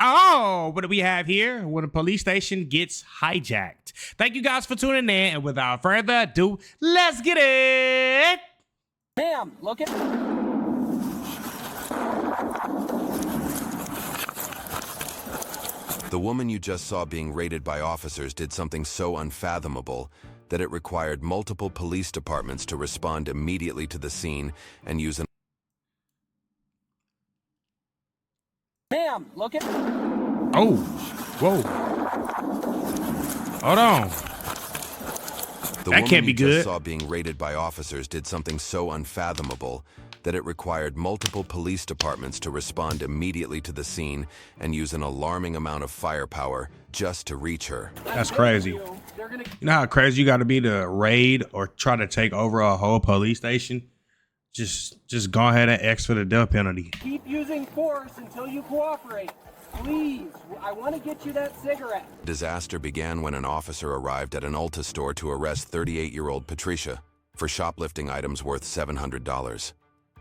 Oh, what do we have here? When a police station gets hijacked. Thank you guys for tuning in, and without further ado, let's get it. Ma'am, look at. The woman you just saw being raided by officers did something so unfathomable that it required multiple police departments to respond immediately to the scene and use an... Ma'am, look at. Oh, whoa. Hold on. That can't be good. The woman you just saw being raided by officers did something so unfathomable that it required multiple police departments to respond immediately to the scene and use an alarming amount of firepower just to reach her. That's crazy. You know how crazy you got to be to raid or try to take over a whole police station? Just go ahead and X for the death penalty. Keep using force until you cooperate. Please, I want to get you that cigarette. Disaster began when an officer arrived at an Ulta store to arrest 38-year-old Patricia for shoplifting items worth $700.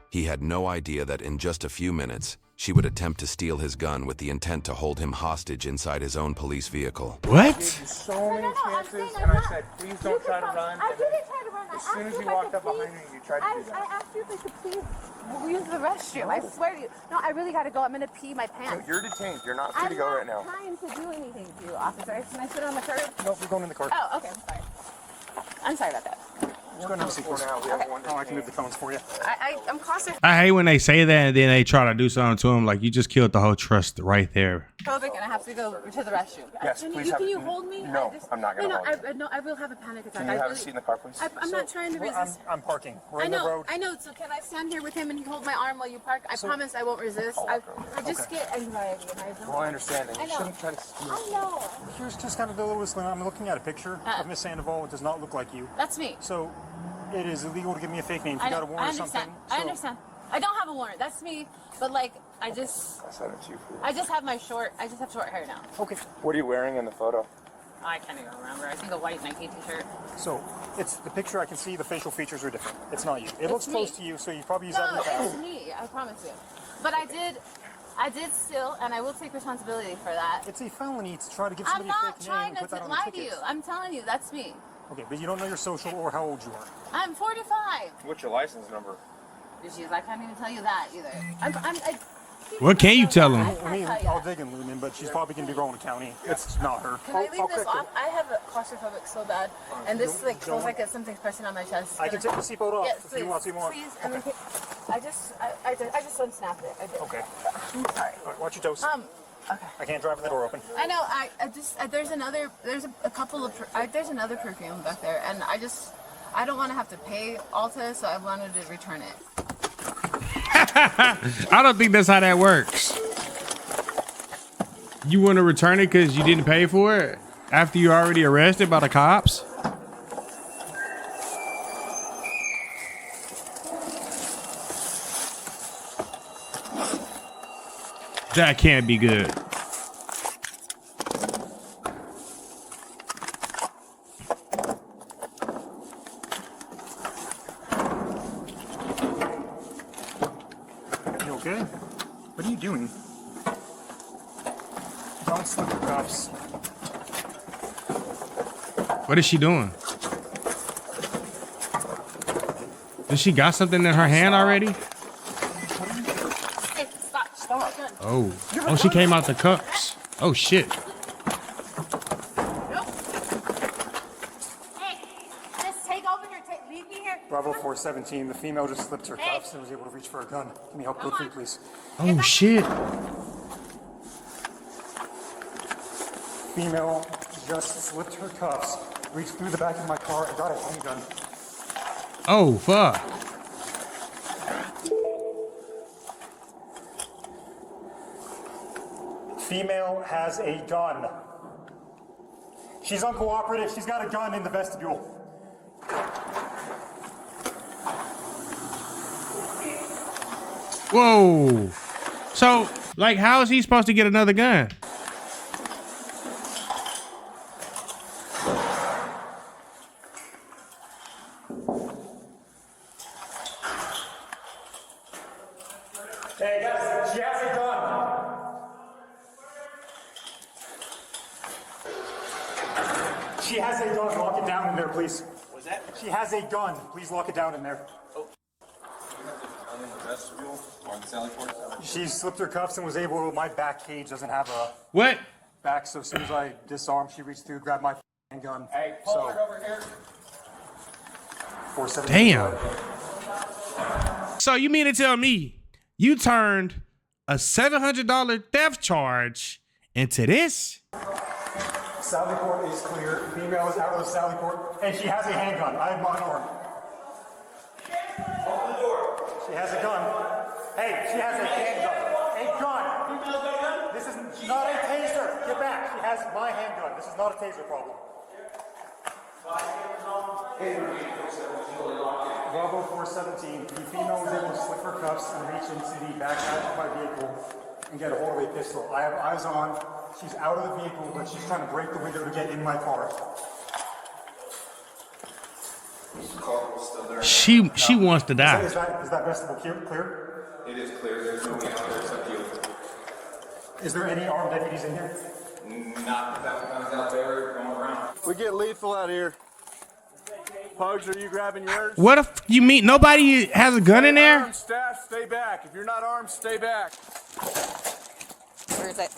He had no idea that in just a few minutes, she would attempt to steal his gun with the intent to hold him hostage inside his own police vehicle. What? So many chances, and I said, please don't try to run. I didn't try to run. As soon as you walked up behind me, you tried to do that. I asked you if I could please use the restroom. I swear to you. No, I really got to go. I'm going to pee my pants. No, you're detained. You're not free to go right now. I'm not trying to do anything to you, officer. Can I sit on the curb? No, we're going in the car. Oh, okay. I'm sorry. I'm sorry about that. We're going to have a seat for now. We have one. Oh, I can move the phones for you. I'm claustrophobic I hate when they say that and then they try to do something to him. Like, you just killed the whole trust right there. and I have to go to the restroom. Yes, please. Can you hold me? No, I'm not going to hold you. No, I will have a panic attack. Can you have a seat in the car, please? I'm not trying to resist. I'm parking. We're in the road. I know. So can I stand here with him and he hold my arm while you park? I promise I won't resist. I just get anxiety. Well, I understand. And you shouldn't try to steal. I know. Here's just kind of the little thing. I'm looking at a picture of Miss Sandoval. It does not look like you. That's me. So it is illegal to give me a fake name. If you got a warrant or something. I understand. I don't have a warrant. That's me. But like, I said it to you. I just have short hair now. Okay. What are you wearing in the photo? I can't even remember. I think a white Nike t-shirt. So it's the picture. I can see the facial features are different. It's not you. It looks close to you, so you probably use that in the past. It's me. I promise you. But I did steal, and I will take responsibility for that. It's a felony to try to give I'm somebody not a fake name trying and put to that on the lie to ticket. you. I'm telling you, that's me. Okay, but you don't know your social or how old you are. I'm 45. What's your license number? I can't even tell you that either. What can you tell him? I mean, I'll dig in, Lumen, but she's probably going to be Rowan County. It's not her. Can I leave this off? I have a claustrophobic so bad, and this feels like something's pressing on my chest. I can take the seatbelt off Yes, if you want. Please. Okay. I just unsnapped it. I did. Okay. I'm sorry. All right, watch your toes. Okay. I can't drive with the door open. I know. There's another perfume back there, and I don't want to have to pay Ulta, so I wanted to return it. I don't think that's how that works. You want to return it because you didn't pay for it after you already arrested by the cops? That can't be good. You okay? What are you doing? Don't slip your cuffs. What is she doing? Does she got something in her hand already? Hey, stop. Oh, she came out the cups. Oh shit. Hey, just take over here. Leave me here. Bravo 417, the female just slipped her cuffs and was able to reach for a gun. Can you help go through, please? Oh shit. Female just slipped her cuffs, reached through the back of my car and got a handgun. Oh fuck. Female has a gun. She's uncooperative. She's got a gun in the vestibule. Whoa. So, like, how is he supposed to get another gun? Hey guys, she has a gun. She has a gun. Lock it down in there, please. What's that? She has a gun. Please lock it down in there. She slipped her cuffs and was able. My back cage doesn't have a What? back, so as soon as I disarmed, she reached through, grabbed my gun. Hey, pull it over here. 470. Damn. So you mean to tell me you turned a $700 theft charge into this? Sally Port is clear. Female is out of the Sally Port, and she has a handgun. I have mine armed. Open the door. She has a gun. Hey, she has a handgun. A gun. This is not a taser. Get back. She has my handgun. This is not a taser problem. Bravo 417. The female was able to slip her cuffs and reach into the back hatch of my vehicle and get a hold of a pistol. I have eyes on. She's out of the vehicle, but she's trying to break the window to get in my car. She wants to die. Is that vestibule clear? It is clear. There's no one out there except you. Is there any armed deputies in here? Not that one's out there going around. We get lethal out here. Pugs, are you grabbing yours? What if you mean nobody has a gun in there? Armed staff, stay back. If you're not armed, stay back. Where is it?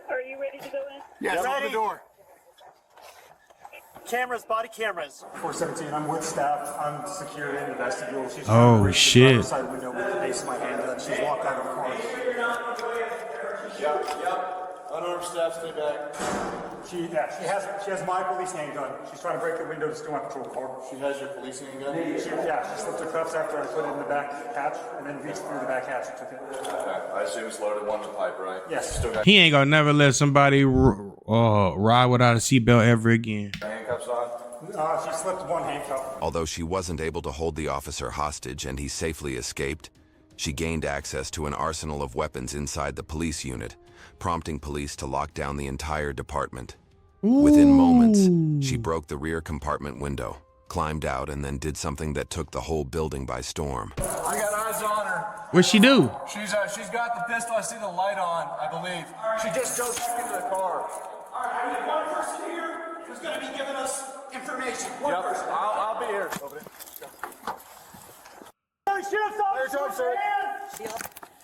Are you ready to go in? Yes, open the door. Cameras, body cameras. 417, I'm with staff. I'm secured in the vestibule. She's Oh, break the shit. driver's side window with the base of my handgun. She's walked out of the car. Yep. Unarmed staff, stay back. She has my police handgun. She's trying to break the window to steal my patrol car. She has your police handgun? She slipped her cuffs after I put it in the back hatch and then reached through the back hatch and took it. I assume it's loaded one with pipe, right? Yes. Still got He ain't gonna never let somebody ride without a seatbelt ever again. handcuffs on? She slipped one handcuff. Although she wasn't able to hold the officer hostage and he safely escaped, she gained access to an arsenal of weapons inside the police unit, prompting police to lock down the entire department. Within moments, she broke the rear compartment window, climbed out, and then did something that took the whole building by storm. I got eyes on her. What'd she do? She's got the pistol. I see the light on, I believe. She just goes into the car. All right, I need one person here who's going to be giving us information. One person. I'll be here. Open it.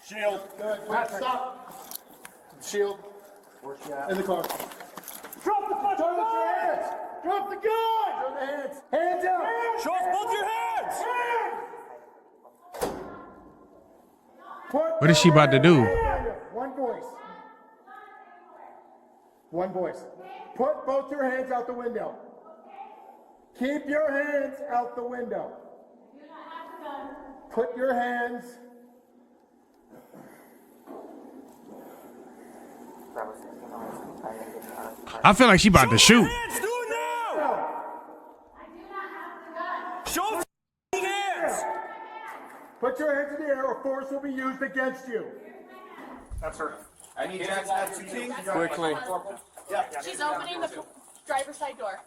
Shield. Good. Stop. Shield. Where's she at? In the car. Drop the fucking gun! Drop the gun! Show the hands. Hands out! Show us both your hands! What is she about to do? One voice. One voice. Put both your hands out the window. Keep your hands out the window. Put your hands. I feel like she about to shoot. Do it now! Show hands! Put your hands in the air or force will be used against you. That's her. I need Jackson Quickly. She's opening the driver's side door.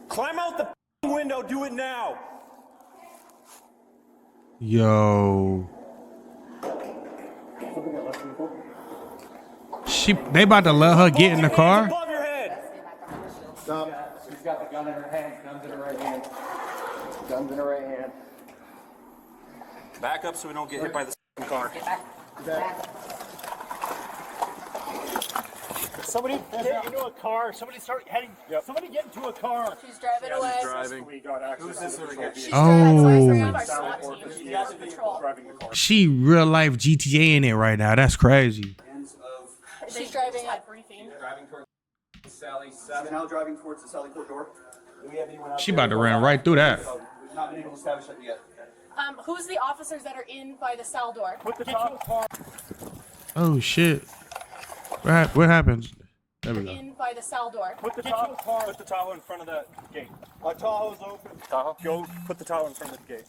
Climb out the window. Do it now. Yo. They about to let her get in the car? Above your head. Stop. She's got the gun in her hand. Gun's in her right hand. Gun's in her right hand. Back up so we don't get hit by the car. Somebody get into a car. Somebody start heading. Yep. Somebody get into a car. She's driving away. Driving. We got access. She's Oh. driving away. Our SWAT team. She's got the patrol. Driving the car. She real life GTA in it right now. That's crazy. She's driving at briefing. Driving towards Sally She's 7. now driving towards the Sally Port door. Do we have anyone out She there? about to run right through that. We've not been able to establish that yet. Who's the officers that are in by the cell door? Oh shit. What happened? There we go. In by the cell door. Put the Tahoe in front of that gate. Our Tahoe's open. Tahoe? Go put the Tahoe in front of the gate.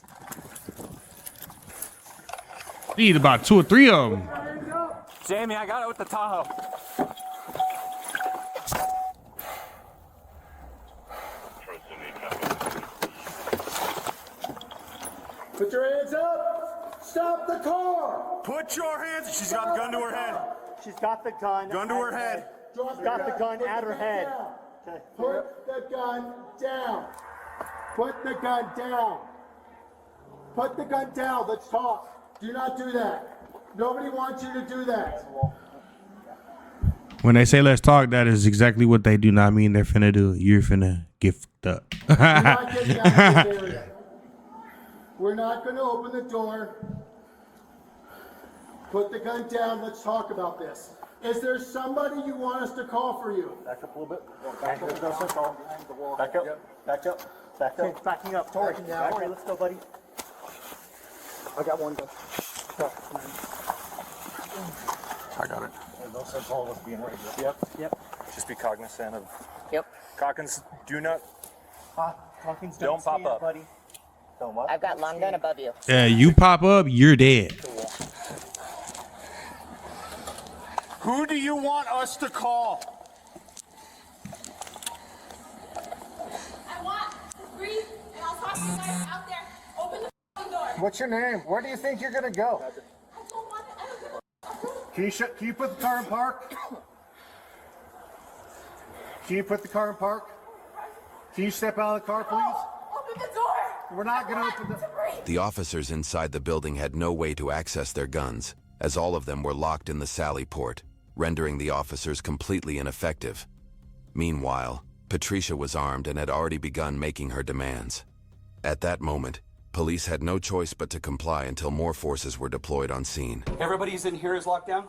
Need about 2 or 3 of them. Jamie, I got it with the Tahoe. Put your hands up. Stop the car. Put your hands. She's got the gun to her head. She's got the gun. Gun to her head. Drop Got the gun at her head. Put the gun down. Put the gun down. Put the gun down. Let's talk. Do not do that. Nobody wants you to do that. When they say let's talk, that is exactly what they do not mean they're finna do. You're finna get fucked up. You're not getting out of this area. We're not going to open the door. Put the gun down. Let's talk about this. Is there somebody you want us to call for you? Back up a little bit. Back up. Back up. Back up. Back up. Backing up. Tori, let's go, buddy. I got one. I got it. No sense all of us being right here. Yep. Just be cognizant of. Yep. Calkins, do not. Hawkins, Don't pop up. buddy. Don't what? I've got long gun above you. Yeah, you pop up, you're dead. Who do you want us to call? I want to breathe, and I'll talk to you guys out there. Open the f***ing door. What's your name? Where do you think you're going to go? I don't want it. I don't give a Can you put the car in park? Can you put the car in park? Can you step out of the car, please? Open the door. We're not going to open the... The officers inside the building had no way to access their guns, as all of them were locked in the Sally port, rendering the officers completely ineffective. Meanwhile, Patricia was armed and had already begun making her demands. At that moment, police had no choice but to comply until more forces were deployed on scene. Everybody's in here is locked down?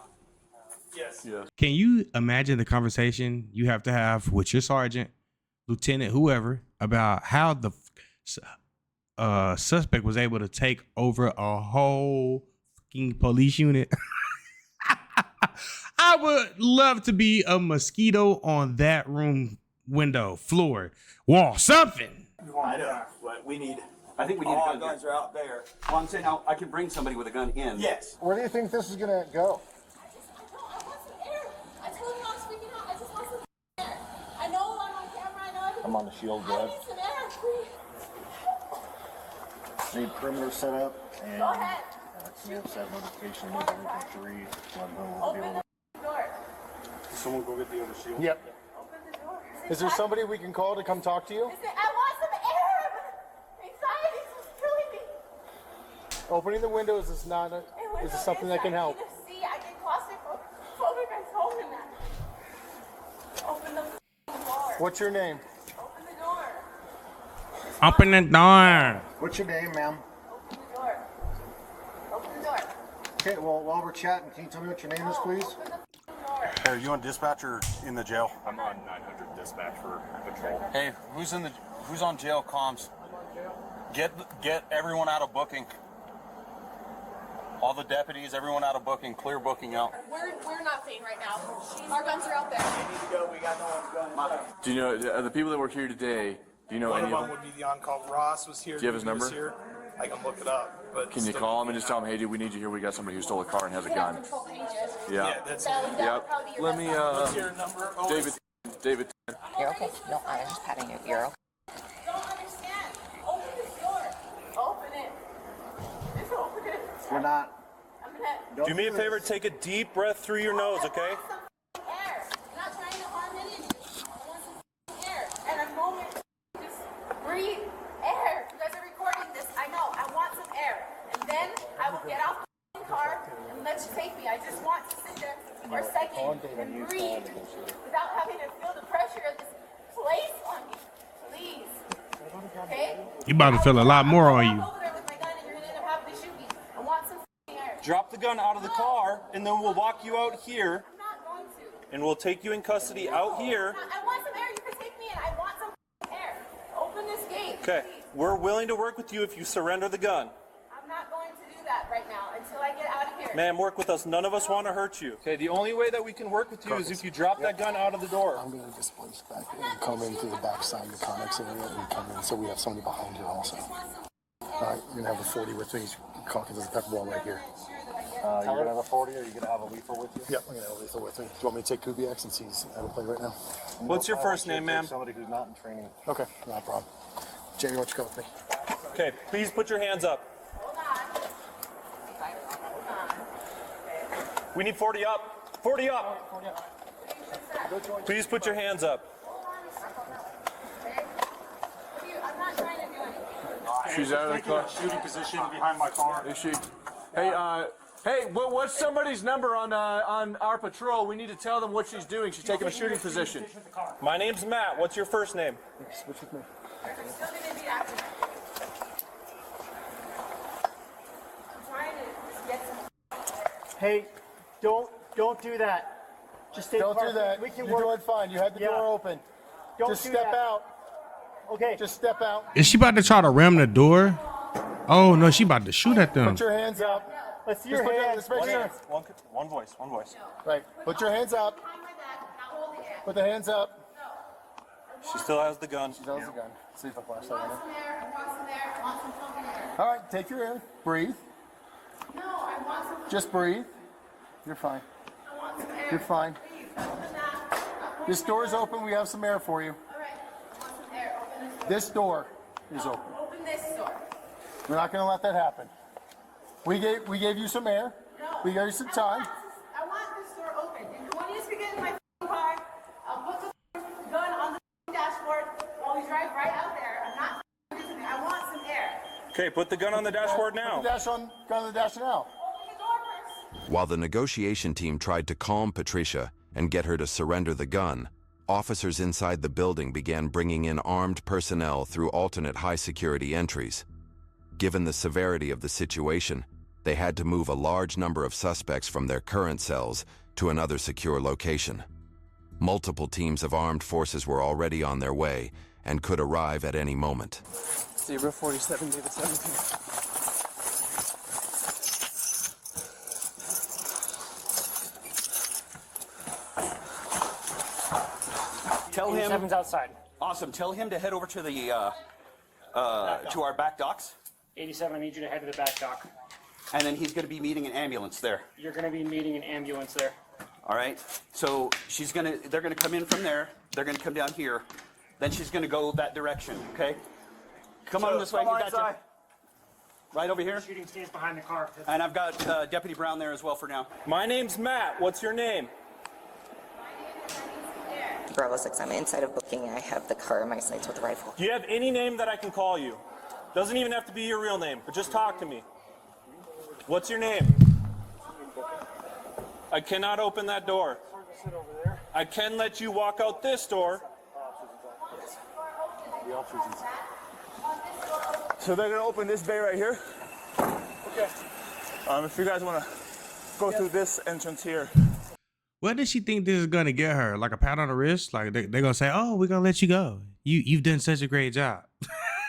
Yes. Can you imagine the conversation you have to have with your sergeant, lieutenant, whoever, about how the suspect was able to take over a whole fucking police unit? I would love to be a mosquito on that room window, floor, wall, something. I know. What we need. I think we need a gun. Guns are out there. Well, I'm saying I can bring somebody with a gun in. Yes. Where do you think this is going to go? I want some air. I told you I was freaking out. I just want some air. I know I'm on camera. I know everything. I'm on the shield, I Brad. need some air, please. Need perimeter set up. And Go ahead. we have set notification. Need everything 3. Open the door. Someone go get the other shield. Yep. Open the door. Is there somebody we can call to come talk to you? I want some air. Anxiety is killing me. Opening the windows is not a, is this something that can help? See, I get claustrophobic. I told him that. Open the door. What's your name? Open the door. Open the door. What's your name, ma'am? Open the door. Open the door. Okay, well, while we're chatting, can you tell me what your name is, please? Open the door. Hey, are you on dispatch or in the jail? I'm on 900 dispatch for patrol. Hey, who's on jail comms? Get everyone out of booking. All the deputies, everyone out of booking, clear booking out. We're not saying right now. Our guns are out there. We need to go. We got no one's gun. Do you know the people that work here today? Do you know One any of of them them? would be the on-call. Ross was here. Do you have his Ruby was number? Here. I can look it up. But Can you call him and just tell him, hey, dude, we need you here. We got somebody who stole a car and has a gun. Yeah, that's Yep. Let me, What's your number? Oh, David. You're okay. No, I was just patting you. You're okay. Don't understand. Open this door. Open it. Just open it. We're not. I'm gonna. Do me a favor, take a deep breath through your nose, okay? I want some air. I'm not trying to harm any of you. I want some air. And a moment. Just breathe air. You guys are recording this. I know. I want some air. And then I will get out the car and let you take me. I just want to sit there for a second and breathe without having to feel the pressure of this place on me. Please. Okay? You about to feel a lot more on you. I'm over there with my gun and you're gonna end up having to shoot me. I want some air. Drop the gun out of the car, and then we'll walk you out here, I'm not going to. and we'll take you in custody out here. I want some air. You can take me in. I want some air. Open this gate. Okay, please. we're willing to work with you if you surrender the gun. I'm not going to do that right now until I get out of here. Ma'am, work with us. None of us want to hurt you. Okay, the only way that we can work with you is if you drop that gun out of the door. I'm going to displace back and come in through the back side of the Connex area and come in so we have somebody behind here also. All right, you're going to have a 40 with me. Calkins has a pepper ball right here. You're going to have a 40 or you're going to have a lethal with you? Yep, I'm going to have a lethal with me. Do you want me to take Kubiak's since he's out of play right now? What's your first name, ma'am? Somebody who's not in training. Okay, no problem. Jamie, why don't you come with me? Okay, please put your hands up. We need 40 up. 40 up. Please put your hands up. I'm not trying to do anything. She's out of the car. Shooting position behind my car. Is she? Hey, what's somebody's number on our patrol? We need to tell them what she's doing. She's taking a shooting position. My name's Matt. What's your first name? Switch with me. I'm still gonna be active. I'm trying to just get some. Hey, don't do that. Just stay Don't apart. do that. We can You're work. doing fine. You had the door open. Don't Just do step that. out. Okay. Just step out. Is she about to try to ram the door? Oh no, she about to shoot at them. Put your hands up. Let's see Just your put your- hands. let's make sure. One voice. Right. Put your hands up. Put the hands up. She still has the gun. She has the gun. See if I flash that Want on some air, want some air, want some fucking air. All right. Take your air. Breathe. No, I want some. Just breathe. You're fine. I want some air. You're fine. Please, open that. This door's open. We have some air for you. All right. I want some air. Open this door. This door is open. Open this door. We're not going to let that happen. We gave you some air. No. We gave you some time. I want this door open. And when you get in my car, I'll put the gun on the dashboard while we drive right out there. I'm not using it. I want some air. Okay, put the gun on the dashboard now. Put the dash on. Gun on the dash now. Open the door first. While the negotiation team tried to calm Patricia and get her to surrender the gun, officers inside the building began bringing in armed personnel through alternate high-security entries. Given the severity of the situation, they had to move a large number of suspects from their current cells to another secure location. Multiple teams of armed forces were already on their way and could arrive at any moment. 047, David 17. Tell him. 87's outside. Awesome. Tell him to head over to the to our back docks, 87, I need you to head to the back dock. and then he's going to be meeting an ambulance there. You're going to be meeting an ambulance there. All right. So they're gonna come in from there. They're gonna come down here. Then she's gonna go that direction. Okay. Come on this way. You got you. Right over here. Shooting stays behind the car. And I've got Deputy Brown there as well for now. My name's Matt. What's your name? Bravo 6, I'm inside of booking. I have the car in my sights with the rifle. Do you have any name that I can call you? Doesn't even have to be your real name, but just talk to me. What's your name? I cannot open that door. I can let you walk out this door. So they're gonna open this bay right here. Okay. If you guys wanna go through this entrance here. What does she think this is gonna get her? Like a pat on the wrist? Like they're gonna say, "Oh, we're gonna let you go. You've done such a great job."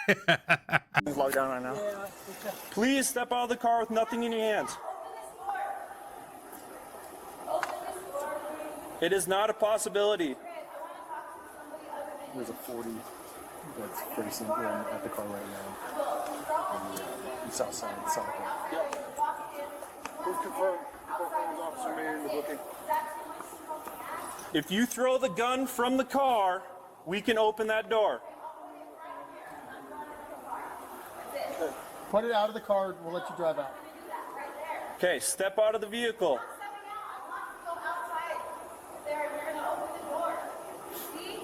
He's locked down right now. Please step out of the car with nothing in your hands. It is not a possibility. There's a 40 that's facing in at the car right now. It's outside. It's outside. Please confirm Officer Mayor in the booking. If you throw the gun from the car, we can open that door. Put it out of the car. We'll let you drive out. Okay, step out of the vehicle.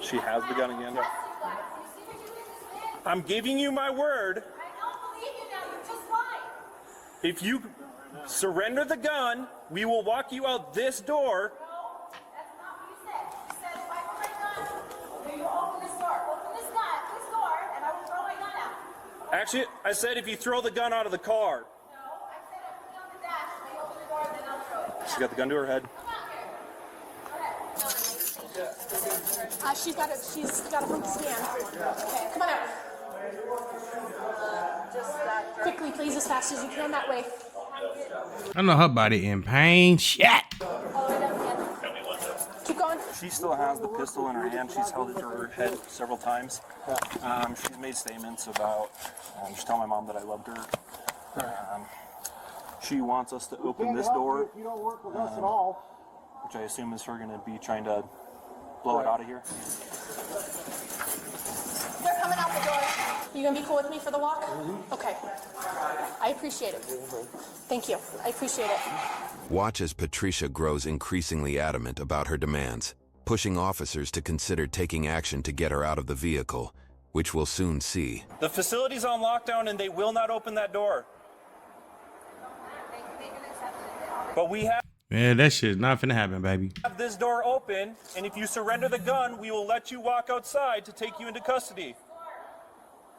She has the gun again. I'm giving you my word. If you surrender the gun, we will walk you out this door. Actually, I said if you throw the gun out of the car. She got the gun to her head. She's got a home scan. Okay, come on out. Quickly, please, as fast as you can that way. I know her body in pain. Shit. Keep going. She still has the pistol in her hand. She's held it to her head several times. She's made statements about, she's telling my mom that I loved her. She wants us to open this door, If you don't work with us at all. which I assume is her going to be trying to blow it out of here. They're coming out the door. You gonna be cool with me for the walk? Okay. I appreciate it. Thank you. I appreciate it. Watch as Patricia grows increasingly adamant about her demands, pushing officers to consider taking action to get her out of the vehicle, which we'll soon see. The facility's on lockdown and they will not open that door. But we have Man, that shit's not finna happen, baby. this door open, and if you surrender the gun, we will let you walk outside to take you into custody.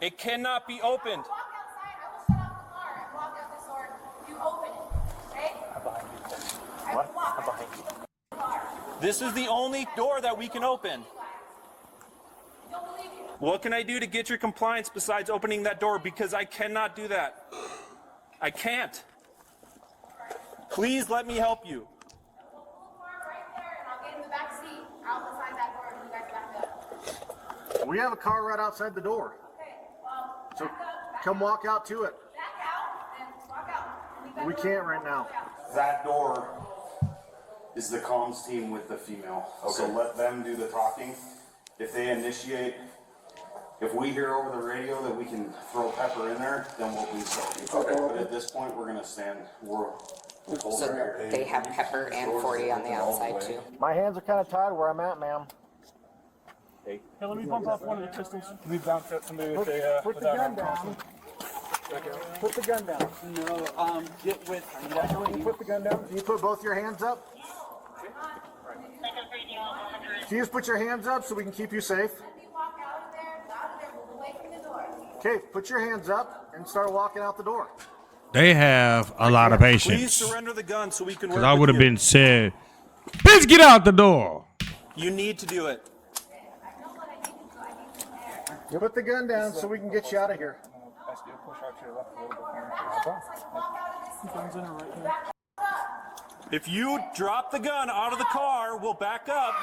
It cannot be opened. Walk outside, I will shut off the car and walk out this door. You open it, okay? I'm behind you. What? I'm behind you. This is the only door that we can open. Don't believe you. What can I do to get your compliance besides opening that door? Because I cannot do that. I can't. Please let me help you. We'll pull the car right there and I'll get in the back seat. I'll decide that door and you guys back up. We have a car right outside the door. Okay, well, So back up, come walk out to it. back out, and walk out. We can't right now. That door is the comms team with the female. So let them do the talking. If they initiate, if we hear over the radio that we can throw pepper in there, then we'll do so. Okay. But at this point, we're gonna stand. So they have pepper and 40 on the outside too. My hands are kind of tied where I'm at, ma'am. Hey, let me bump off one of the pistols. We bounced at somebody Put the gun down. Put the gun down. No, get with. Can you put the gun down? Can you put both your hands up? Can you just put your hands up so we can keep you safe? You walk out of there, move away from the door. Okay, put your hands up and start walking out the door. They have a lot of Please patience. surrender the gun so we can work Because I with would have you. been said, bitch, get out the door. You need to do it. Put the gun down so we can get you out of here. If you drop the gun out of the car, we'll back up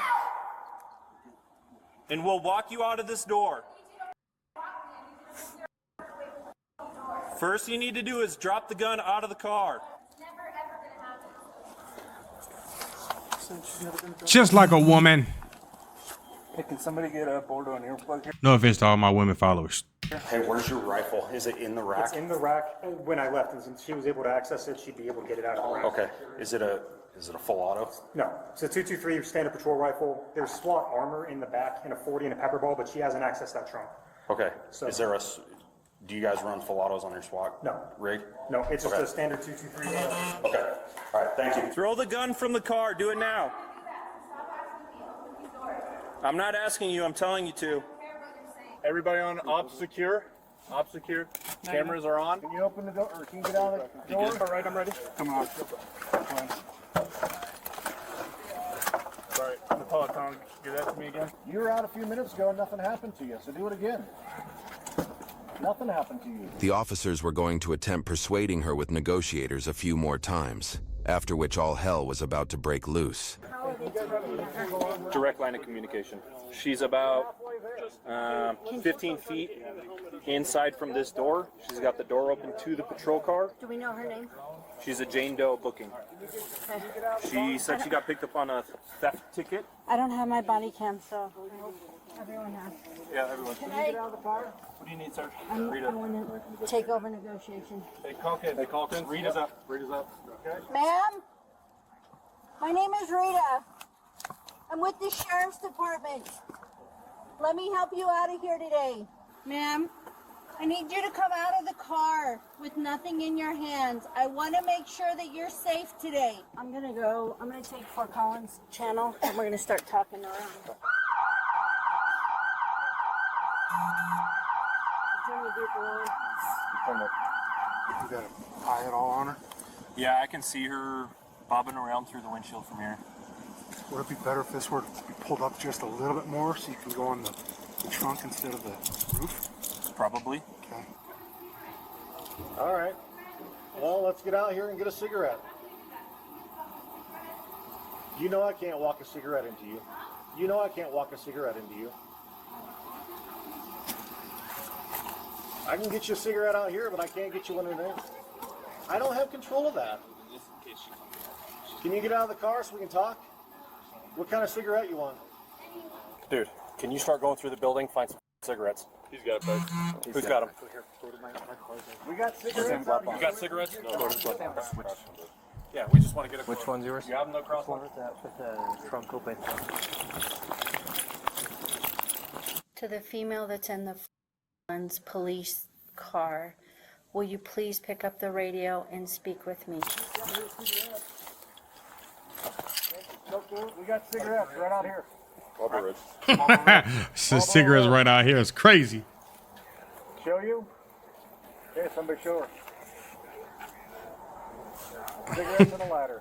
and we'll walk you out of this door. First you need to do is drop the gun out of the car. Just like a woman. Hey, can somebody get a Bordeaux and earplug here? No offense to all my women followers. Hey, where's your rifle? Is it in the rack? It's in the rack. When I left, and since she was able to access it, she'd be able to get it out of the rack. Okay. Is it a full auto? No, it's a 223 standard patrol rifle. There's SWAT armor in the back and a 40 and a pepper ball, but she hasn't accessed that trunk. Okay. So- Is there a? Do you guys run full autos on your SWAT? No. Rig? No, it's just Okay. a standard 223. Okay. All right. Thank you. Throw the gun from the car. Do it now. I'm not asking you. I'm telling you to. Everybody on op secure. Op secure. Cameras are on. Can you open the door or can you get out of the door? All right, I'm ready. Come on. Sorry, the telephone. Give that to me again. You were out a few minutes ago and nothing happened to you, so do it again. Nothing happened to you. The officers were going to attempt persuading her with negotiators a few more times, after which all hell was about to break loose. Direct line of communication. She's about 15 feet inside from this door. She's got the door open to the patrol car. Do we know her name? She's a Jane Doe booking. She said she got picked up on a theft ticket. I don't have my body cam, so I hope everyone has. Yeah, everyone. What do you need, sir? I want to take over negotiation. Hey, Calkins. Hey, Calkins. Read us up. Read us up. Okay. Ma'am, my name is Rita. I'm with the Sheriff's Department. Let me help you out of here today. Ma'am, I need you to come out of the car with nothing in your hands. I want to make sure that you're safe today. I'm going to take Fort Collins channel and we're going to start talking around. Turn the vehicle on. You got a tie it all on her? Yeah, I can see her bobbing around through the windshield from here. Would it be better if this were to be pulled up just a little bit more so you can go on the trunk instead of the roof? Probably. Okay. All right. Well, let's get out here and get a cigarette. You know I can't walk a cigarette into you. You know I can't walk a cigarette into you. I can get you a cigarette out here, but I can't get you one in there. I don't have control of that. Can you get out of the car so we can talk? What kind of cigarette you want? Dude, can you start going through the building, find some Cigarettes. He's got it, babe. Who's got them? We got cigarettes. You got cigarettes? Yeah, we just want to get a. Which one's yours? You have them no cross. With the trunk open. To the female that's in the police car, will you please pick up the radio and speak with me? We got cigarettes right out here. Cigarettes right out here is crazy. Show you? Hey, somebody show her. Cigarettes and a ladder.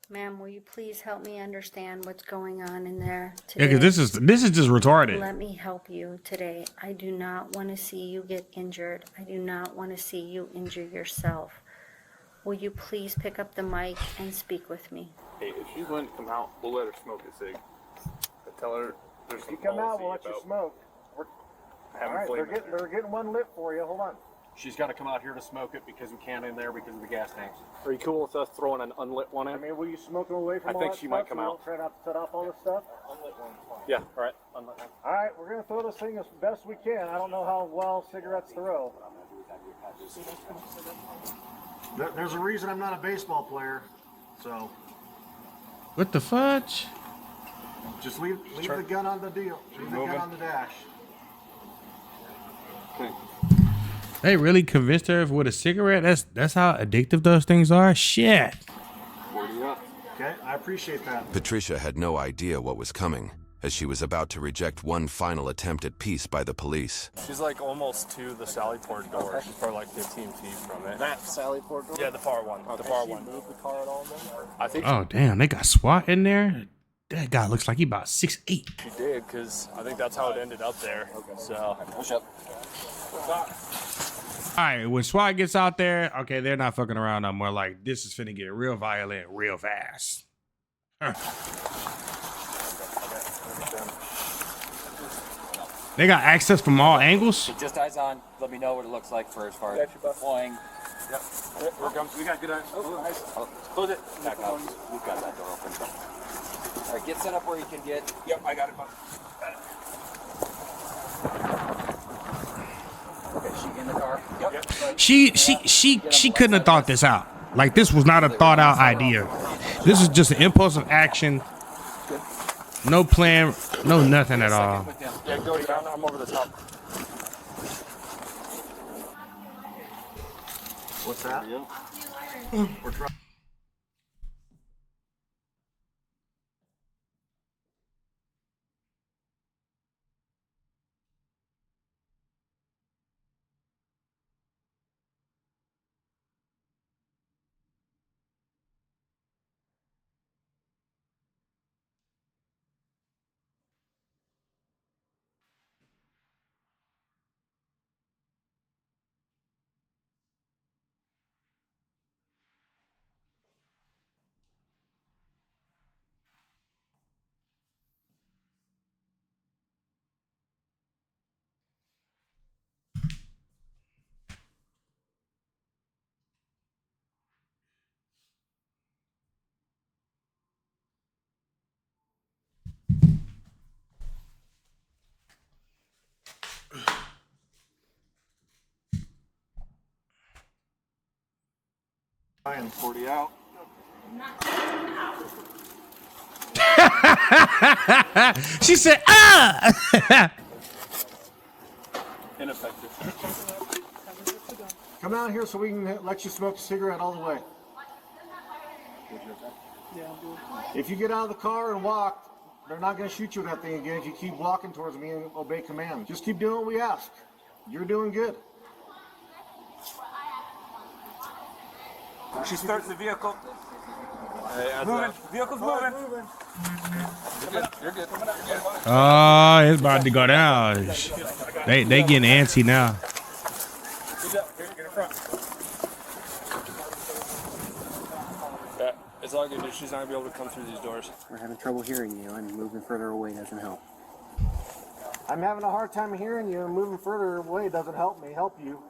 Ma'am, will you please help me understand what's going on in there Yeah, today? because this is just retarded. Let me help you today. I do not want to see you get injured. I do not want to see you injure yourself. Will you please pick up the mic and speak with me? Hey, if she's willing to come out, we'll let her smoke a cig. Tell her there's some You come out, we'll let policy you about smoke. having All right, flavor. they're getting one lit for you. Hold on. She's got to come out here to smoke it because we can't in there because of the gas tanks. Are you cool with us throwing an unlit one in? I mean, will you smoke them away from I all think that she stuff might come so we out. don't try not to set off all this stuff? Unlit one's fine. Yeah, all right. Unlit one. All right, we're going to throw this thing as best we can. I don't know how well cigarettes throw. There's a reason I'm not a baseball player, so What the fudge? just leave the gun on the deal. Leave the gun on the dash. They really convinced her with a cigarette? That's how addictive those things are? Shit. Okay, I appreciate that. Patricia had no idea what was coming, as she was about to reject one final attempt at peace by the police. She's like almost to the Sallyport door. She's probably like 15 feet from it. That Sallyport door? Yeah, the far one. The far one. Move the car at all then? I think Oh, damn. They got SWAT in there? That guy looks like he about 6'8". she did because I think that's how it ended up there. Okay. So. Push up. All right, when SWAT gets out there, okay, they're not fucking around no more. Like, this is finna get real violent real fast. They got access from all angles? Just eyes on. Let me know what it looks like for as far as deploying. Yep. Here comes. We got good eyes. Oh, nice. Close it. Back out. We've got that door open. All right, get set up where you can get. Yep, I got it. Okay, she in the car? Yep. She couldn't have thought this out. Like, this was not a thought out idea. This is just an impulsive action. No plan, no nothing at all. Yeah, go down. I'm over the top. What's that? We're trying. And 40 out. She said, ah! Ineffective. Come out here so we can let you smoke a cigarette all the way. If you get out of the car and walk, they're not going to shoot you with that thing again if you keep walking towards me and obey command. Just keep doing what we ask. You're doing good. She starts the vehicle. Moving. Vehicle's moving. You're good. Oh, it's about to go down. They getting antsy now. Get in front. Yeah, it's all good. She's not gonna be able to come through these doors. We're having trouble hearing you, and moving further away doesn't help. I'm having a hard time hearing you, and moving further away doesn't help me help you.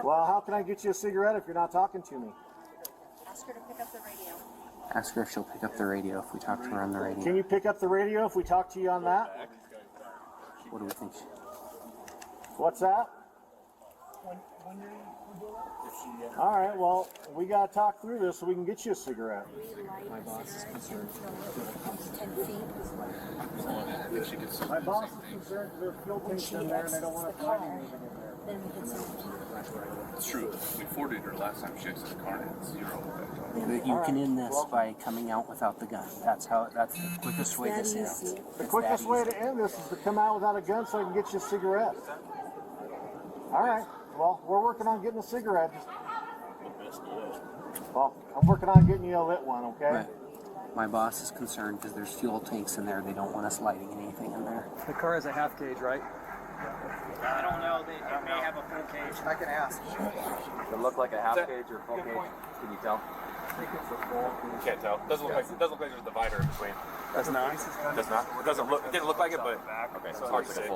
Well, how can I get you a cigarette if you're not talking to me? Ask her to pick up the radio. Ask her if she'll pick up the radio if we talk to her on the radio. Can you pick up the radio if we talk to you on that? What do we think? What's that? All right, well, we got to talk through this so we can get you a cigarette. My boss is concerned. 10 feet. My boss is concerned because there's fuel tanks in there and they don't want to find anything in there. Then we can send It's true. We forwarded her last time she exited the car and had 0 effect on her. You can end this by coming out without the gun. That's the quickest way this ends. The quickest way to end this is to come out without a gun so I can get you a cigarette. All right. Well, we're working on getting a cigarette. Well, I'm working on getting you a lit one, okay? Right. My boss is concerned because there's fuel tanks in there. They don't want us lighting anything in there. The car has a half cage, right? I don't know. They may have a full cage. I can ask. Does it look like a half cage or full cage? Can you tell? You can't tell. Doesn't look like there's a divider in between. That's not. Does not. It doesn't look. It didn't look like it, but okay. So it's hard to say.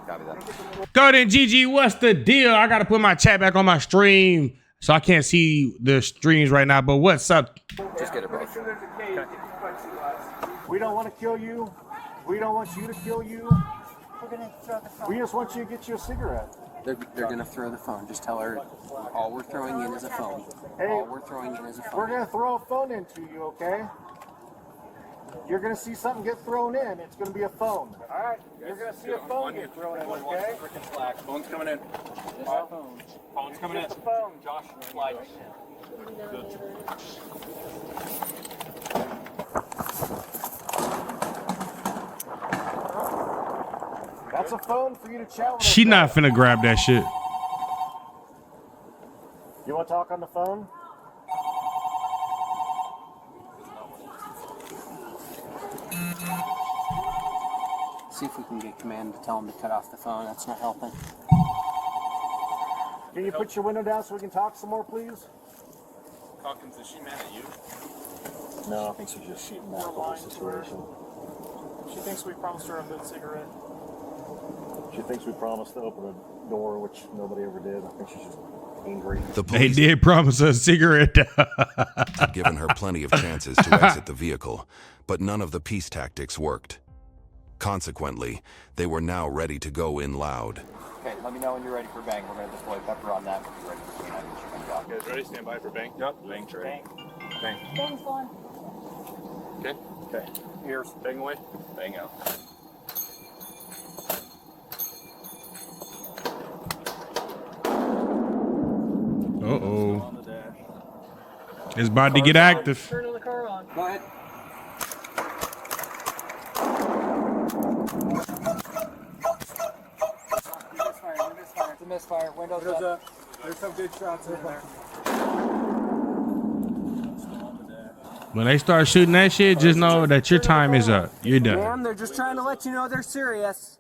Copy that. Go then, GG. What's the deal? I gotta put my chat back on my stream, so I can't see the streams right now. But what's up? Just get it, bro. We don't want to kill you. We don't want you to kill you. We're going to throw the phone. We just want you to get you a cigarette. They're going to throw the phone. Just tell her all we're throwing in is a phone. Hey, all we're throwing in is a phone. We're going to throw a phone into you, okay? You're going to see something get thrown in. It's going to be a phone. All right. You're going to see a phone get thrown in, okay? Phone's coming in. Phone's coming in. Phone. Josh, slide. That's a phone for you to chat with. She not finna grab that shit. You want to talk on the phone? See if we can get command to tell them to cut off the phone. That's not helping. Can you put your window down so we can talk some more, please? Hawkins, is she mad at you? No, I think she's just shooting that whole situation. She thinks we promised her a good cigarette. She thinks we promised to open a door, which nobody ever did. I think she's just angry. The They police did promise her a cigarette. had given her plenty of chances to exit the vehicle, but none of the peace tactics worked. Consequently, they were now ready to go in loud. Okay, let me know when you're ready for bang. We're going to deploy pepper on that. We'll be ready for canine when she comes out. You guys ready? Stand by for bang. Yep. Bang tray. Bang. Bang's going. Okay. Okay. Ears. Bang away. Bang out. Uh-oh. It's about to get active. Turning the car on. Go ahead. It's a misfire. Windows up. There's some good shots in there. When they start shooting that shit, just know that your time is up. You're done. Ma'am, they're just trying to let you know they're serious.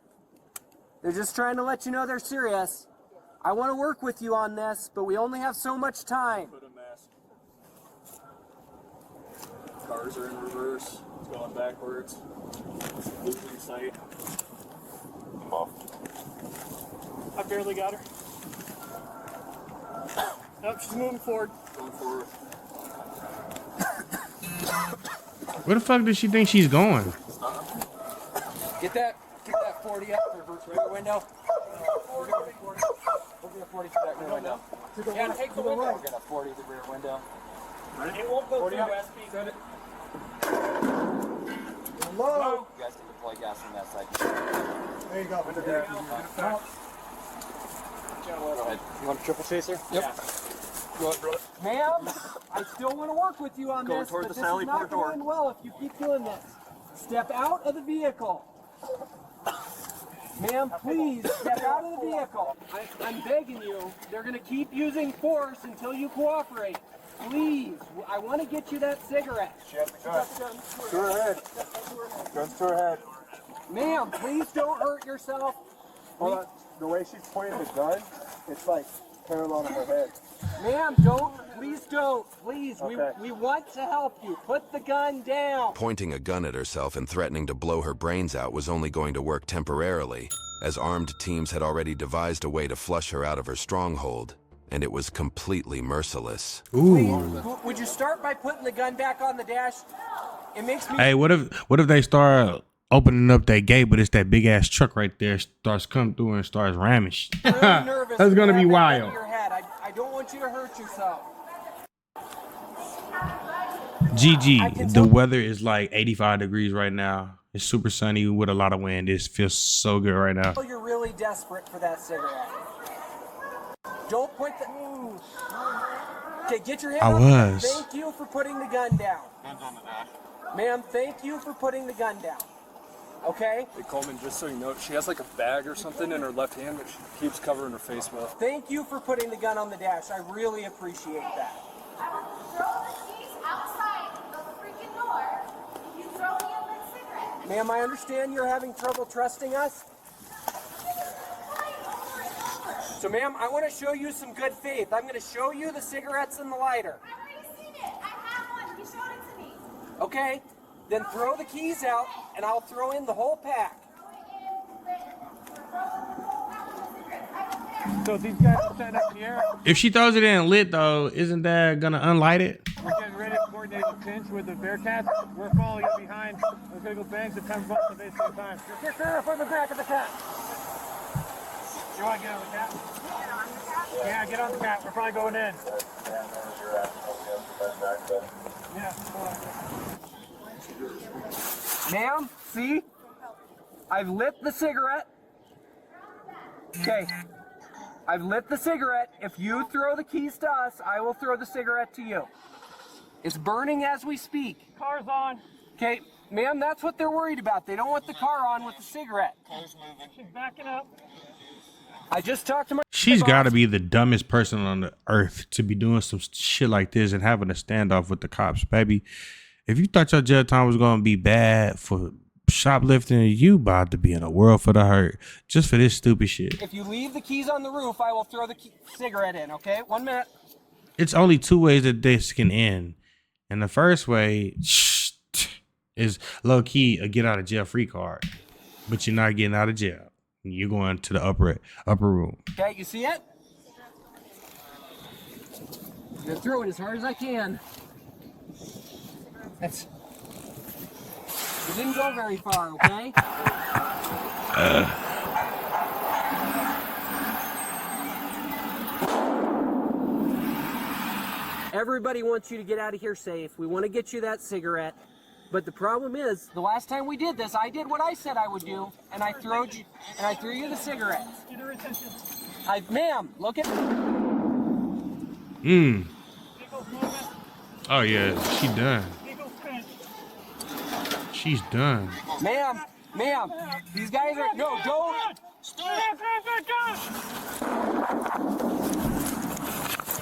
They're just trying to let you know they're serious. I want to work with you on this, but we only have so much time. Put a mask. Cars are in reverse. It's going backwards. Losing sight. I'm off. I barely got her. Nope, she's moving forward. Going forward. Where the fuck does she think she's going? Get that 40 up, reverse rear window. We're going to 40 to that rear window. Yeah, take the window. We're going to 40 the rear window. It won't go through West Peak. Hello? You guys can deploy gas from that side. There you go. Go ahead. You want a triple chaser? Yep. Go ahead, brother. Ma'am, I still want to work with you on Going this, toward but the this Sally is not Port going door. to end well if you keep doing this. Step out of the vehicle. Ma'am, please step out of the vehicle. I'm begging you. They're going to keep using force until you cooperate. Please, I want to get you that cigarette. She has the gun. To her head. Guns to her head. Ma'am, please don't hurt yourself. Hold on. The way she's pointing the gun, it's like parallel to her head. Ma'am, don't. Please don't. Please, Okay. we want to help you. Put the gun down. Pointing a gun at herself and threatening to blow her brains out was only going to work temporarily, as armed teams had already devised a way to flush her out of her stronghold, and it was completely merciless. Ooh. Would you start by putting the gun back on the dash? It makes me. Hey, what if they start opening up that gate, but it's that big ass truck right there starts coming through and starts ramming. Really nervous. That's gonna be You have that gun wild. in your head. I don't want you to hurt yourself. GG, the weather is like 85 degrees right now. It's super sunny with a lot of wind. It feels so good right now. Oh, you're really desperate for that cigarette. Don't point the. Okay, get your hand I off. was. Thank you for putting the gun down. Ma'am, thank you for putting the gun down. Okay? Hey Coleman, just so you know, she has like a bag or something in her left hand that she keeps covering her face with. Thank you for putting the gun on the dash. I really appreciate that. I will throw the keys outside of the freaking door if you throw me a lit cigarette. Ma'am, I understand you're having trouble trusting us. So, ma'am, I want to show you some good faith. I'm going to show you the cigarettes and the lighter. I've already seen it. I have one. He showed it to me. Okay? Then throw the keys out, and I'll throw in the whole pack. So these guys are set up here. If she throws it in lit though, isn't that gonna unlight it? We're getting ready to coordinate a pinch with the Bearcats. We're following you behind. We're gonna go bang the 10 bucks at the same time. Get her up on the back of the cat. You want to get on the cat? Yeah, get on the cat. We're probably going in. Yeah. Ma'am, see? I've lit the cigarette. Okay. I've lit the cigarette. If you throw the keys to us, I will throw the cigarette to you. It's burning as we speak. Car's on. Okay, ma'am, that's what they're worried about. They don't want the car on with the cigarette. Car's moving. She's backing up. I just talked to my She's boss. got to be the dumbest person on the earth to be doing some shit like this and having a standoff with the cops, baby. If you thought your jail time was gonna be bad for shoplifting, you about to be in a world for the hurt just for this stupid shit. If you leave the keys on the roof, I will throw the cigarette in, okay? 1 minute. It's only two ways that this can end. And the first way is low key a get out of jail free card, but you're not getting out of jail. You're going to the upper room. Okay, you see it? I'm gonna throw it as hard as I can. It didn't go very far, okay? Everybody wants you to get out of here safe. We want to get you that cigarette. But the problem is, the last time we did this, I did what I said I would do, and I threw you the cigarette. Get her attention. Ma'am, look at. Oh yeah, she done. She's done. Ma'am, these guys are don't.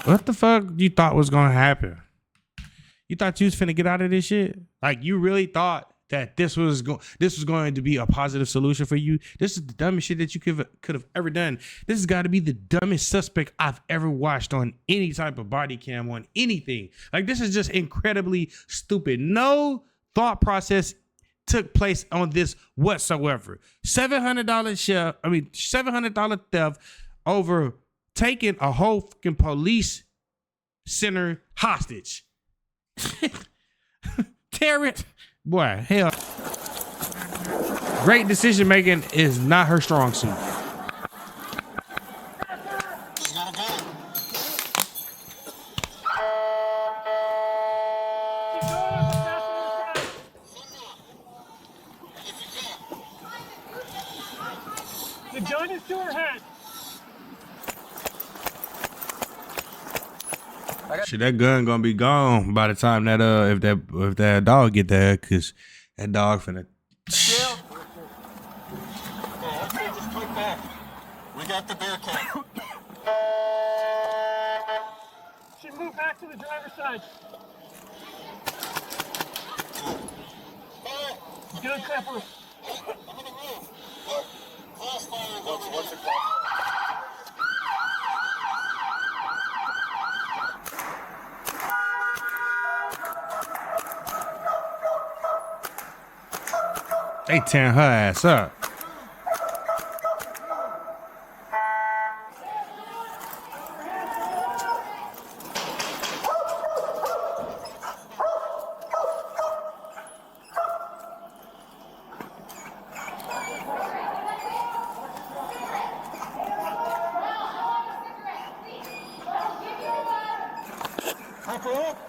What the fuck you thought was gonna happen? You thought you was finna get out of this shit? Like you really thought that this was going to be a positive solution for you? This is the dumbest shit that you could have ever done. This has got to be the dumbest suspect I've ever watched on any type of body cam on anything. Like this is just incredibly stupid. No thought process took place on this whatsoever. $700 theft over taking a whole fucking police center hostage. Terrence, boy, hell. Great decision making is not her strong suit. The gun is to her head. Shit, that gun gonna be gone by the time that if that dog get there, cause that dog finna. Okay, just click back. We got the Bearcat. She moved back to the driver's side. Good pepper. I'm gonna move. Crossfire. What's the crossfire? They tearing her ass up.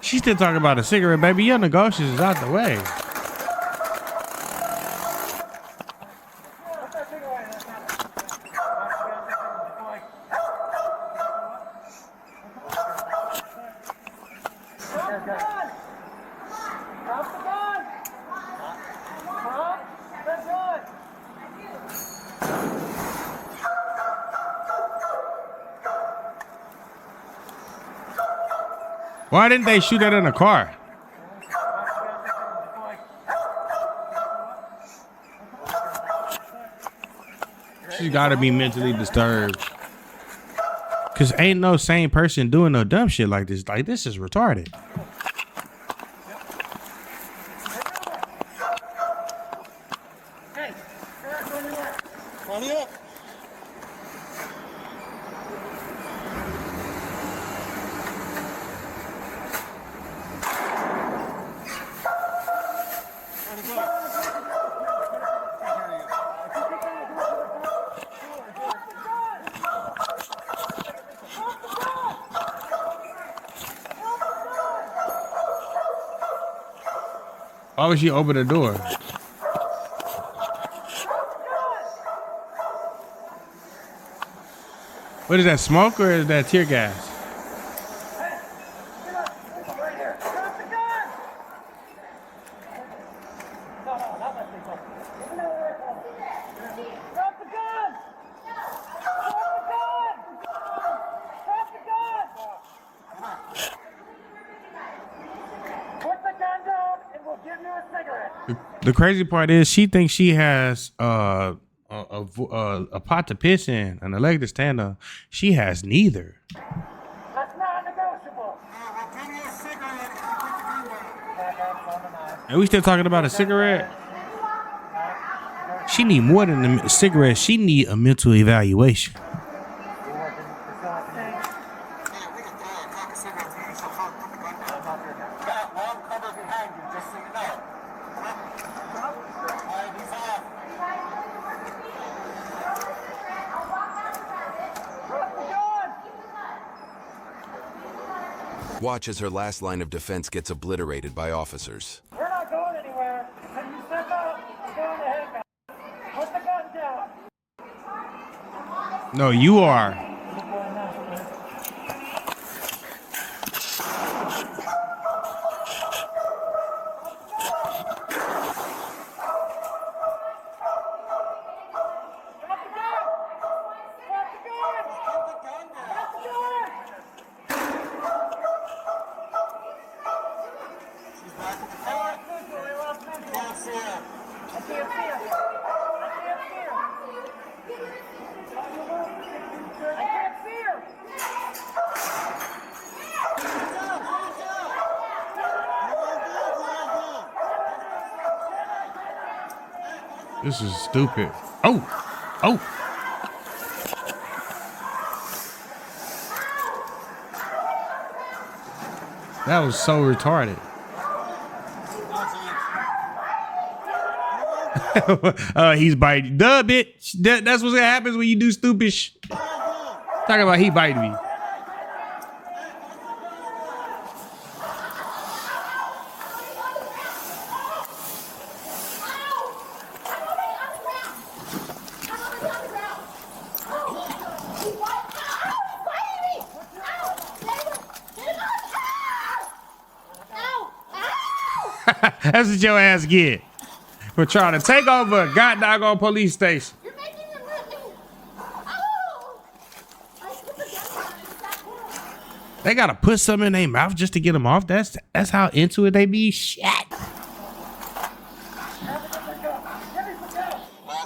She's still talking about a cigarette, baby. Your negotiations is out the way. Why didn't they shoot that in a car? She's got to be mentally disturbed. Because ain't no sane person doing no dumb shit like this. Like, this is retarded. Why would she open the door? What is that, smoke or is that tear gas? The crazy part is she thinks she has a pot to piss in and a leg to stand on. She has neither. That's not negotiable. And we still talking about a cigarette? She need more than a cigarette. She need a mental evaluation. Watch as her last line of defense gets obliterated by officers. We're not going anywhere. When you step out, you're going to handcuff. Put the gun down. No, you are. This is stupid. Oh. That was so retarded. He's biting. Duh, bitch. That's what happens when you do stupid shit. Talking about he biting me. That's what your ass get for trying to take over a goddamn police station. You're making him hurt me. Oh! They gotta put something in their mouth just to get them off. That's how into it they be. Shit.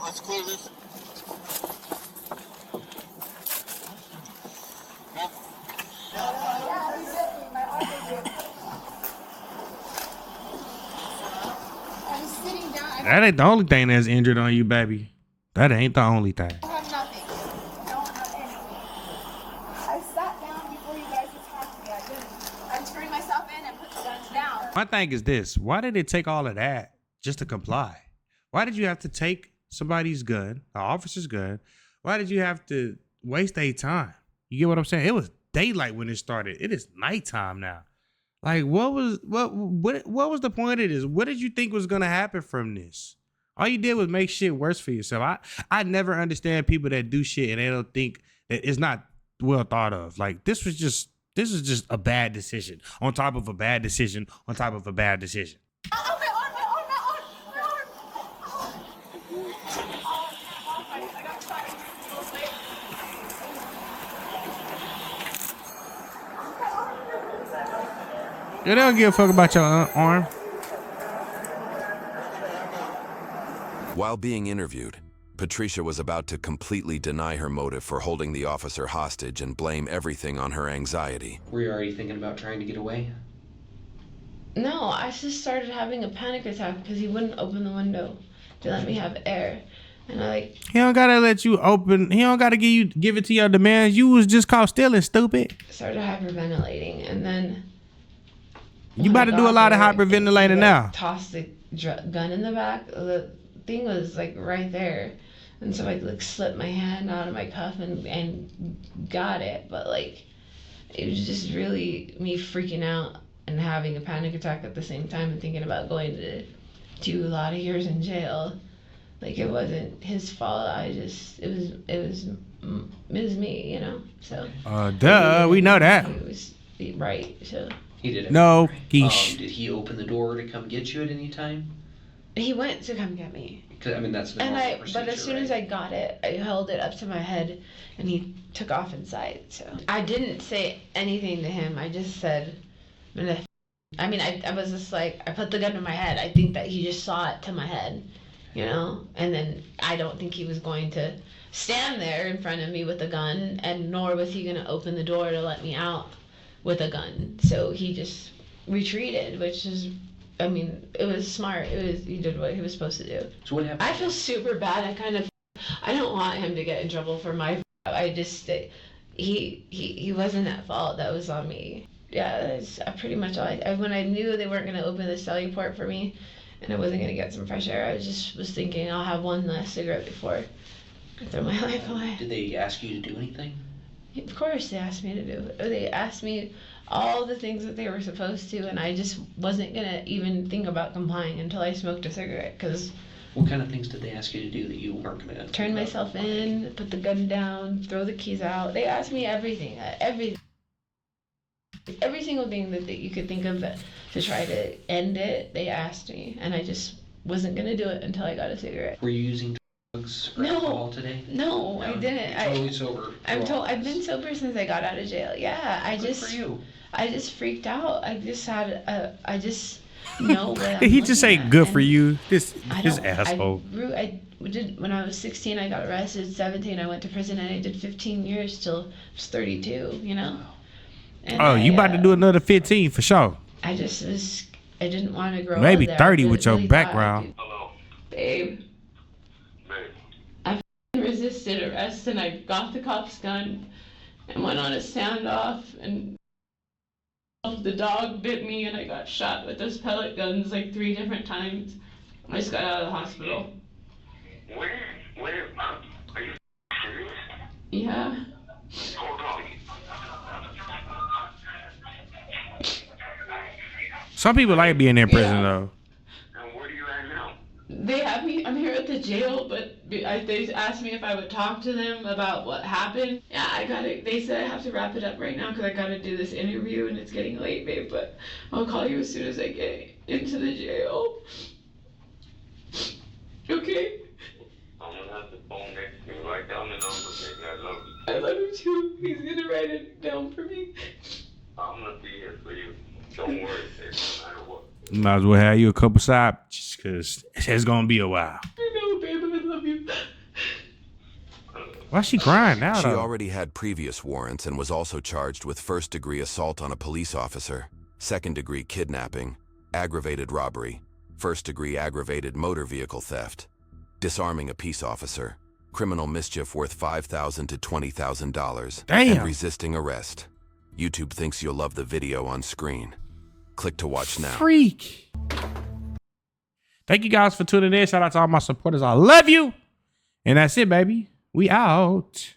Let's clear this. That ain't the only thing that's injured on you, baby. That ain't the only thing. I have nothing. I don't have anything. I sat down before you guys attacked me. I didn't. I turned myself in and put the guns down. My thing is this. Why did it take all of that just to comply? Why did you have to take somebody's gun, an officer's gun? Why did you have to waste their time? You get what I'm saying? It was daylight when it started. It is nighttime now. Like, what was the point of this? What did you think was gonna happen from this? All you did was make shit worse for yourself. I never understand people that do shit and they don't think that it's not well thought of. Like, this is just a bad decision on top of a bad decision on top of a bad decision. Yeah, they don't give a fuck about your arm. While being interviewed, Patricia was about to completely deny her motive for holding the officer hostage and blame everything on her anxiety. Were you already thinking about trying to get away? No, I just started having a panic attack because he wouldn't open the window to let me have air. And he don't gotta let you open. He don't gotta give it to your demands. You was just caught stealing, stupid. Started hyperventilating, and then you about to do a lot of hyperventilating now. Tossed the gun in the back. The thing was like right there, and so I like slipped my hand out of my cuff and got it. But like, it was just really me freaking out and having a panic attack at the same time and thinking about going to do a lot of years in jail. Like, it wasn't his fault. It was me, you know. So. Duh, we know that. It was right. So. He did it. No, did he open the door to come get you at any time? He went to come get me. I mean, that's the normal procedure, but as soon as I got it, I held it up to my head, and he took off inside. So I didn't say anything to him. I just said, I was just like, I put the gun to my head. I think that he just saw it to my head, you know. And then I don't think he was going to stand there in front of me with a gun, and nor was he going to open the door to let me out with a gun. So he just retreated, which is, I mean, it was smart. He did what he was supposed to do. So what happened? I feel super bad. I don't want him to get in trouble for my. He wasn't at fault. That was on me. Yeah, that's pretty much all. When I knew they weren't going to open the celly port for me, and I wasn't going to get some fresh air, I was thinking I'll have one last cigarette before I throw my life away. Did they ask you to do anything? Of course they asked me to do it. They asked me all the things that they were supposed to, and I just wasn't going to even think about complying until I smoked a cigarette. Cause what kind of things did they ask you to do that you weren't going to? Turn myself in, put the gun down, throw the keys out. They asked me everything. Every single thing that you could think of to try to end it, they asked me, and I just wasn't going to do it until I got a cigarette. Were you using drugs or alcohol today? No, I didn't. You're totally sober. I've been sober since I got out of jail. Yeah, Good for you. I just freaked out. I just know what Did he just say good for you? This asshole. I did when I was 16. I got arrested. 17. I went to prison, and I did 15 years till I was 32. You know. And you about to do another 15 for sure. I didn't want to grow maybe up there. 30 with your background. Hello. Babe. I resisted arrest, and I got the cop's gun and went on a standoff, and the dog bit me, and I got shot with those pellet guns like 3 different times. I just got out of the hospital. Where, are you serious? Yeah. Hold on. Some people like being in prison though. And where are you at now? They have me. I'm here at the jail, but they asked me if I would talk to them about what happened. Yeah, I gotta. They said I have to wrap it up right now because I gotta do this interview and it's getting late, babe. But I'll call you as soon as I get into the jail. Okay. I'm gonna have the phone next to me. Write down the number, baby. I love you. I love you too. He's gonna write it down for me. I'm gonna be here for you. Don't worry, baby. No matter what. You might as well have you a couple side just because it's gonna be a while. I know, babe. I love you. Why's she crying now? She though? already had previous warrants and was also charged with first-degree assault on a police officer, second-degree kidnapping, aggravated robbery, first-degree aggravated motor vehicle theft, disarming a peace officer, criminal mischief worth $5,000 to $20,000, and resisting arrest. YouTube thinks you'll love the video on screen. Click to watch now. Freak. Thank you guys for tuning in. Shout out to all my supporters. I love you. And that's it, baby. We out.